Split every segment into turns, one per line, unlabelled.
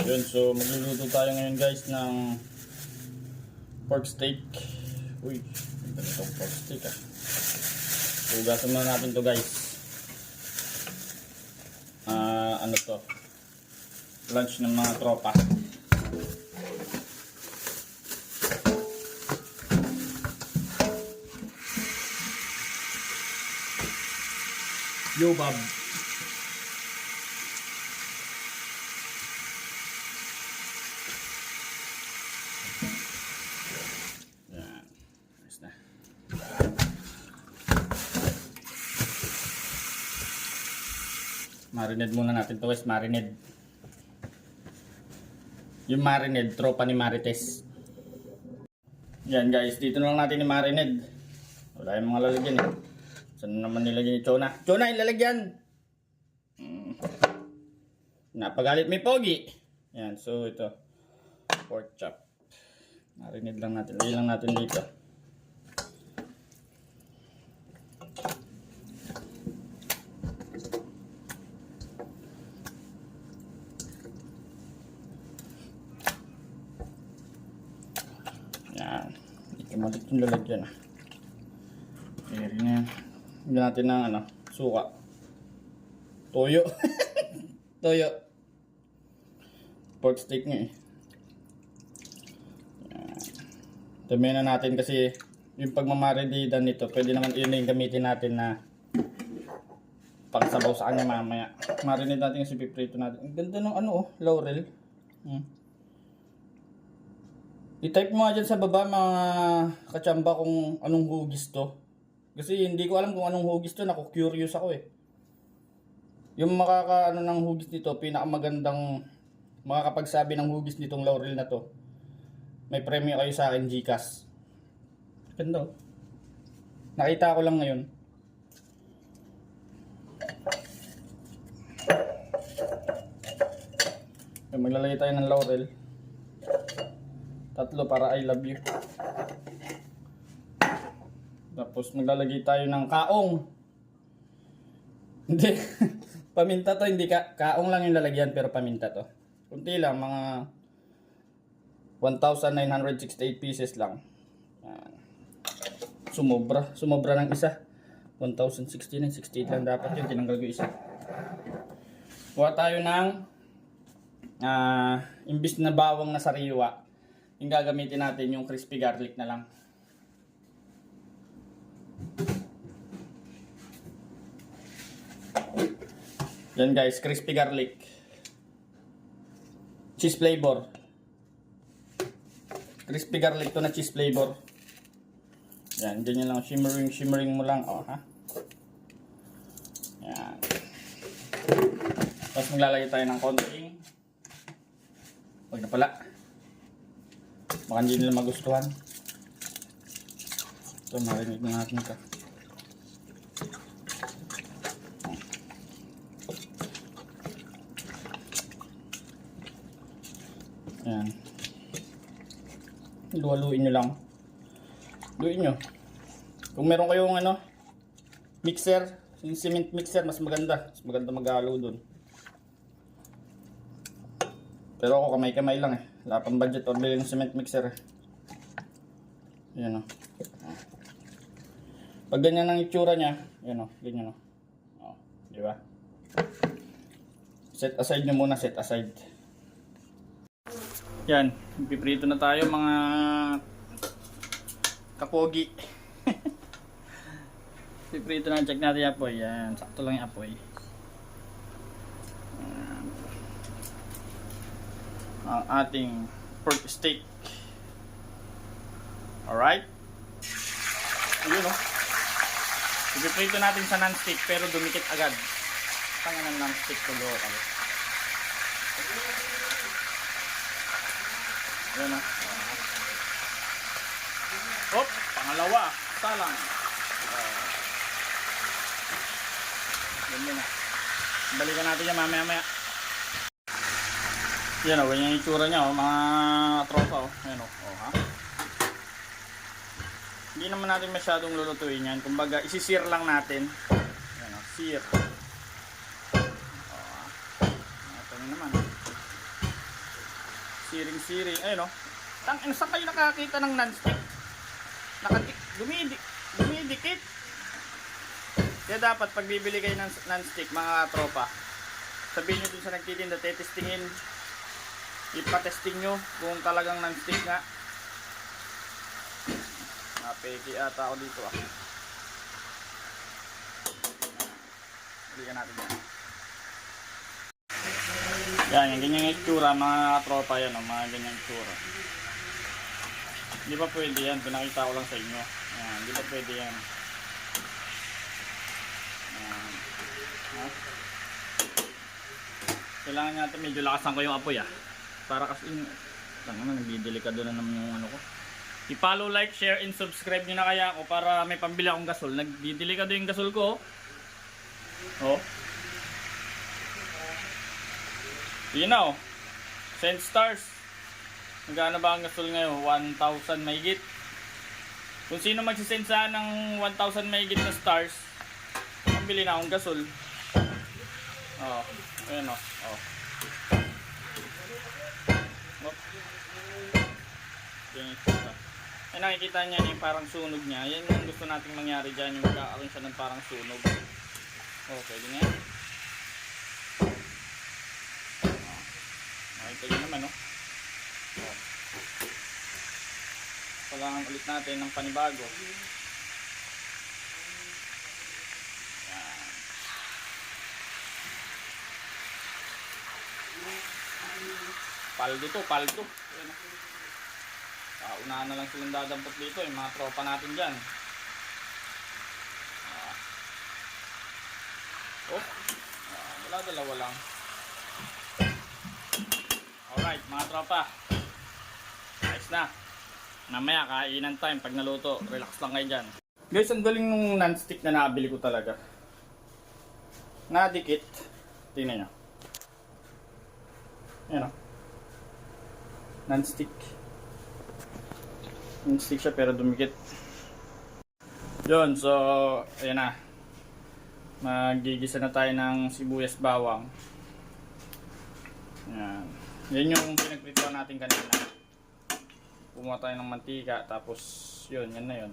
Yun, so magluluto tayo ngayon guys ng pork steak. Uy, ganda nitong pork steak ah. So ugasan muna natin to guys. Ano to? Lunch ng mga tropa. Yo Bob. Yan. Ayos na. Marinade muna natin to guys. Marinade. Yung marinade, tropa ni Marites. Yan guys. Dito na lang natin ni marinade. Wala yung mga lalagyan eh. Saan naman nilagyan ni Chona? Chona, ilalagyan! Napagalit may pogi. Yan, so ito. Pork chop. Marinade lang natin. Lagyan lang natin dito. Yan. Hindi kamalit yung lalagyan ah. Kaya na yan. Hindi natin ng ano, suka. Toyo. Toyo. Pork steak nga eh. Yan. Damihan na natin kasi yung pagmamarinidan nito, pwede naman yun yung gamitin natin na pagsabaw sa kanya mamaya. Marinate natin kasi piprito natin. Ang ganda ng ano oh, laurel. I-type mo nga dyan sa baba mga kachamba kung anong hugis to. Kasi hindi ko alam kung anong hugis to, naku-curious ako eh. Yung makakaano ng hugis nito, pinakamagandang makakapagsabi ng hugis nitong laurel na to. May premyo kayo sa akin, GCash. Ganda oh. Nakita ko lang ngayon. Maglalagay tayo ng laurel. 3 para I love you. Tapos maglalagay tayo ng kaong. Hindi. Paminta to, hindi kaong lang yung lalagyan pero paminta to. Kunti lang, mga 1,968 pieces lang. Yan. Sumobra ng isa. 1,069, 68 lang dapat yun. Tinanggal ko isa. Kuha tayo ng imbis na bawang na sariwa. Yung gagamitin natin yung crispy garlic na lang. Yan guys, crispy garlic. Cheese flavor. Crispy garlic to na cheese flavor. Yan, ganyan lang, shimmering mo lang, oh ha. Yan. Tapos maglalagay tayo ng konting. Huwag na pala. Baka hindi nila magustuhan. Ito, marinig na natin ito. Ayan. Luwaluin nyo lang. Luin nyo. Kung meron kayong ano, mixer, yung cement mixer, mas maganda. Mas maganda mag-halo dun. Pero ako kamay-kamay lang eh. Wala pang budget or bilhin ng cement mixer eh. Ayan o. Pag ganyan ang itsura nya, ayan o, ganyan o. O, di ba? Set aside nyo muna, set aside. Yan, piprito na tayo mga kapogi. Piprito na, check natin yung apoy. Yan, sakto lang yung apoy. Ang ating pork steak. Alright. Ayun o. Piprito natin sa non-stick pero dumikit agad. Tanga ng non-stick to go kami. Ayan o. Hop, pangalawa. Salang. Ganyan na. Balikan natin yan mamaya-maya. Yan o, ganyan yung itsura niya o, mga tropa o. Ayan o, ha. Hindi naman natin masyadong lulutuin yan. Kumbaga, isi-sear lang natin. Ayan o, sear. O, ha. Ito na naman. siring-siring. Ayun o. Saan kayo nakakita ng non-stick? Dumidikit. Kaya dapat pag bibili kayo ng non-stick mga tropa, sabihin nyo dun sa nagtitinda, testingin. Ipatesting nyo kung talagang non-stick nga. Napeki ata ako dito ah. Balikan natin yan. Yan, yung ganyang itsura mga tropa yan, mga ganyang itsura. Hindi pa pwede yan, pinakita ko lang sa inyo. Yan, hindi pa pwede yan. Yan. Ha? Kailangan natin medyo lakasan ko yung apoy ah. Para kasi nagdidelikado na naman yung ano ko. I-follow, like, share, and subscribe nyo na kaya ako para may pambili akong gasol. Nagdidelikado yung gasol ko. Oh. Yun na oh. Send stars. Magkano ba ang gasol ngayon? 1,000 mahigit. Kung sino magsisend sa ng 1,000 mahigit na stars, pambili na akong gasol. Oh. Ayan oh. Oh. Ay, nakikita niya yung parang sunog niya. Yan yung gusto nating mangyari dyan, yung magkakaroon siya ng parang sunog. Okay, din yan. Nakita nyo naman, no? Kailangan ulit natin ng panibago. Yan. Paldo to, paldo. Ayan, no? Unahan na lang silang dadampot dito yung mga tropa natin dyan. Wala, dalawa lang. Alright mga tropa, nice na. Mamaya kainan time pag naluto. Relax lang kayo dyan. Guys, ang galing nung non-stick na nabili ko talaga. Nadikit. Tingnan nyo. Ayan o. Non-stick. Non-stick siya pero dumikit. Yun, so ayan na. Magigisa na tayo ng sibuyas bawang. Yan. Yan yung pinagprituan natin kanina. Kumuha tayo ng mantika. Tapos yun, yan na yun.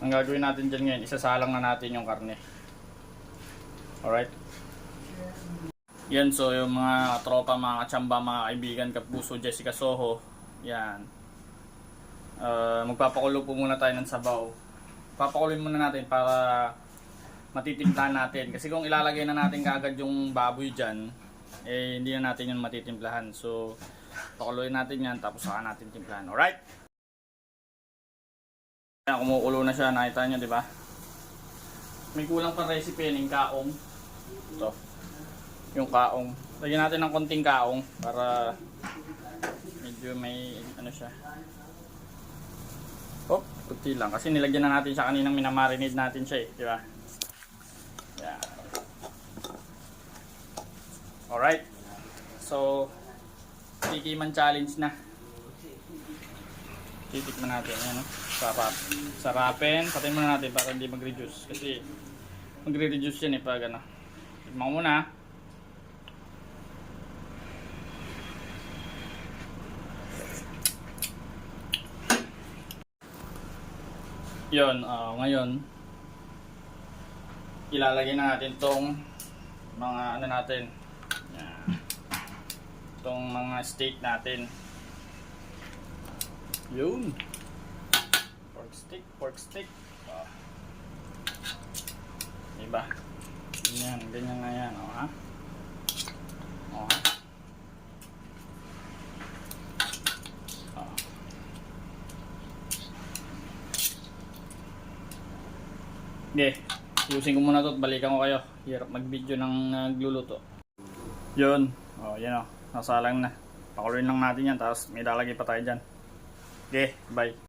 Ang gagawin natin dyan ngayon, isasalang na natin yung karne. Alright. Yan, so yung mga tropa, mga katsamba, mga kaibigan, kapuso, Jessica Soho. Yan. Magpapakulo po muna tayo ng sabaw. Papakuloy muna natin para matitimplahan natin. Kasi kung ilalagay na natin kaagad yung baboy dyan, eh hindi na natin yun matitimplahan. So, pakuloyin natin yan tapos saka natin timplahan. Alright? Ayan, kumukulo na siya. Nakita nyo, di ba? May kulang pa recipe yung kaong. Ito. Yung kaong. Lagyan natin ng konting kaong para medyo may ano siya. Oh, puti lang. Kasi nilagyan na natin siya kaninang minamarinate natin siya eh. Di ba? Yeah. Alright. So, tikiman challenge na. Titikman natin. Ayan, no? Sarapin. Patayin muna natin para hindi mag-reduce. Kasi magre-reduce yan eh pag ano. Tikman mo muna. Yun, ngayon ilalagay na natin tong mga ano natin. Yan. Tong mga steak natin. Yun. Pork steak. Diba? Ganyan na yan, ha? Ha? Okay, ayusin ko muna ito at balikan ko kayo. Hirap mag-video ng nagluluto. Yun, yan o, nasalang na. Pakuloyin lang natin yan, tapos may lalagay pa tayo dyan. Okay, bye.